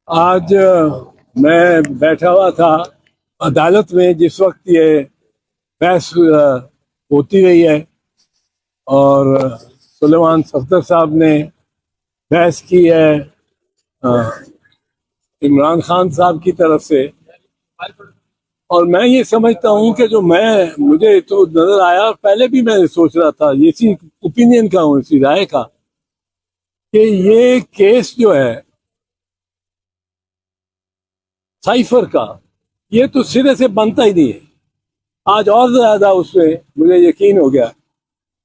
आज मैं बैठा हुआ था अदालत में जिस वक्त ये बहस होती रही है और सुलेमान सफदर साहब ने बहस की है इमरान खान साहब की तरफ से। और मैं ये समझता हूँ कि जो मुझे तो नजर आया, पहले भी मैं सोच रहा था, इसी ओपिनियन का हूँ, इसी राय का, कि ये केस जो है साइफर का, ये तो सिरे से बनता ही नहीं है। आज और ज्यादा उसमें मुझे यकीन हो गया।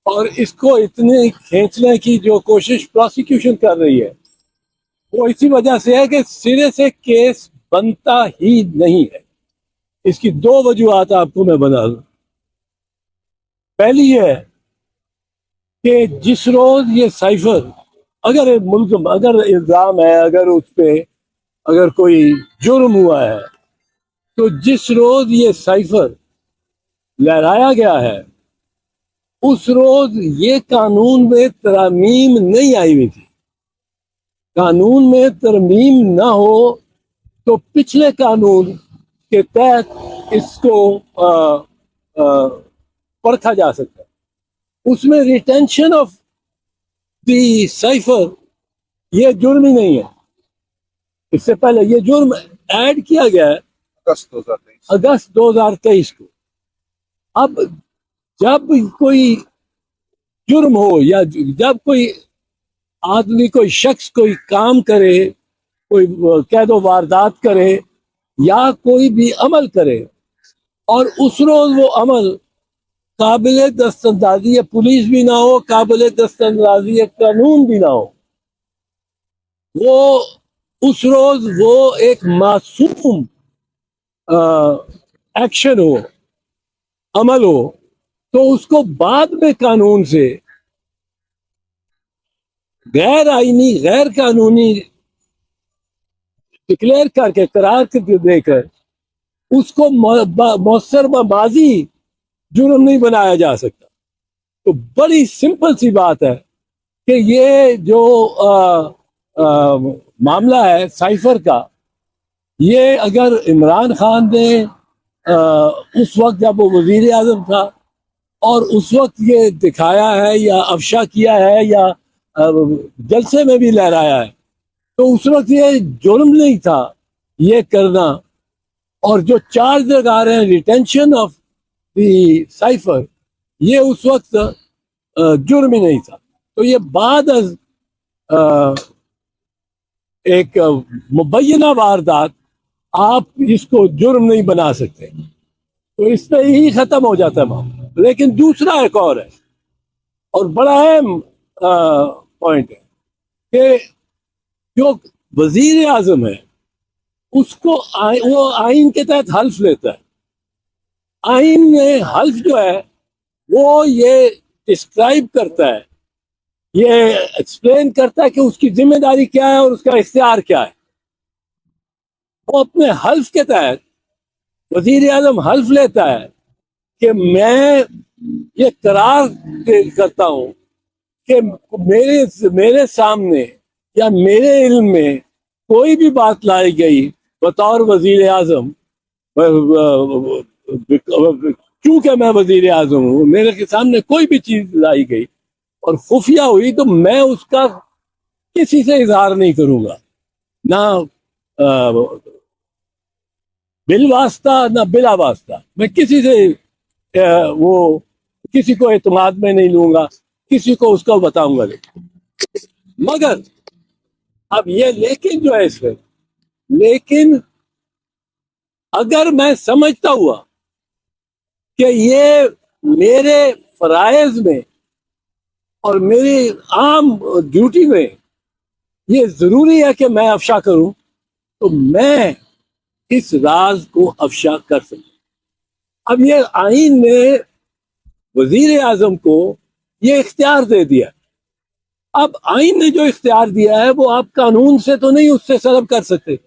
और इसको इतने खींचने की जो कोशिश प्रोसिक्यूशन कर रही है वो इसी वजह से है कि सिरे से केस बनता ही नहीं है। इसकी दो वजूहत आपको मैं बता दूं। पहली है कि जिस रोज ये साइफर, अगर मुल्क, अगर इल्जाम है, अगर उस पे अगर कोई जुर्म हुआ है, तो जिस रोज ये साइफर लहराया गया है उस रोज ये कानून में तरमीम नहीं आई हुई थी। कानून में तरमीम ना हो तो पिछले कानून के तहत इसको परखा जा सकता है। उसमें रिटेंशन ऑफ द साइफर ये जुर्म ही नहीं है। इससे पहले ये जुर्म ऐड किया गया है अगस्त 2023 को। अब जब कोई जुर्म हो या जब कोई आदमी, कोई शख्स कोई काम करे, कोई कैदो वारदात करे या कोई भी अमल करे और उस रोज वो अमल काबिल दस्तंदाजी पुलिस भी ना हो, काबिल दस्तंदाजी कानून भी ना हो, वो उस रोज वो एक मासूम एक्शन हो, अमल हो, तो उसको बाद में कानून से गैर आईनी, गैर कानूनी डिक्लेयर करके, करार देकर उसको मौसर माजी जुर्म नहीं बनाया जा सकता। तो बड़ी सिंपल सी बात है कि ये जो मामला है साइफर का, ये अगर इमरान खान ने उस वक्त जब वो वजीर आजम था और उस वक्त ये दिखाया है या अफशा किया है या जलसे में भी लहराया है, तो उस वक्त ये जुर्म नहीं था ये करना। और जो चार्ज लगा रहे हैं रिटेंशन ऑफ द साइफर, ये उस वक्त जुर्म ही नहीं था। तो ये बाद एक मुबैना वारदात आप इसको जुर्म नहीं बना सकते, तो इस पे ही खत्म हो जाता है मामला। लेकिन दूसरा एक और है और बड़ा अहम पॉइंट है कि जो वजीर आजम है उसको वो आइन के तहत हल्फ लेता है। आइन में हल्फ जो है वो ये डिस्क्राइब करता है, ये एक्सप्लेन करता है कि उसकी जिम्मेदारी क्या है और उसका इख्तियार क्या है। वो अपने हल्फ के तहत वजीर आजम हल्फ लेता है कि मैं ये करार करता हूं कि मेरे सामने या मेरे इल्म में कोई भी बात लाई गई बतौर वजीर आजम, चूंकि मैं वजीर आजम हूँ, मेरे के सामने कोई भी चीज लाई गई और खुफिया हुई, तो मैं उसका किसी से इजहार नहीं करूंगा, ना बिल वास्ता ना बिला वास्ता। मैं किसी से वो किसी को एतमाद में नहीं लूंगा, किसी को उसका बताऊंगा नहीं। मगर अब ये लेकिन जो है इसमें, लेकिन अगर मैं समझता हुआ कि ये मेरे फराइज में और मेरी आम ड्यूटी में ये जरूरी है कि मैं अफशा करूं, तो मैं इस राज को अफशा कर सकता। अब ये आइन ने वजीर आजम को ये इख्तियार दे दिया। अब आइन ने जो इख्तियार दिया है वो आप कानून से तो नहीं उससे सलब कर सकते।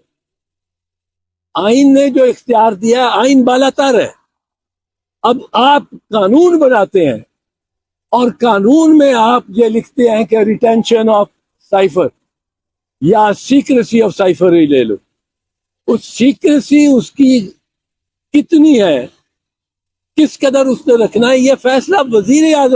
आइन ने जो इख्तियार दिया है, आइन बालातर है। अब आप कानून बनाते हैं और कानून में आप ये लिखते हैं कि रिटेंशन ऑफ साइफर या सीक्रेसी ऑफ साइफर ही ले लो, उस सीक्रेसी उसकी कितनी है, किस कदर उसने रखना है, ये फैसला वजीर आज़म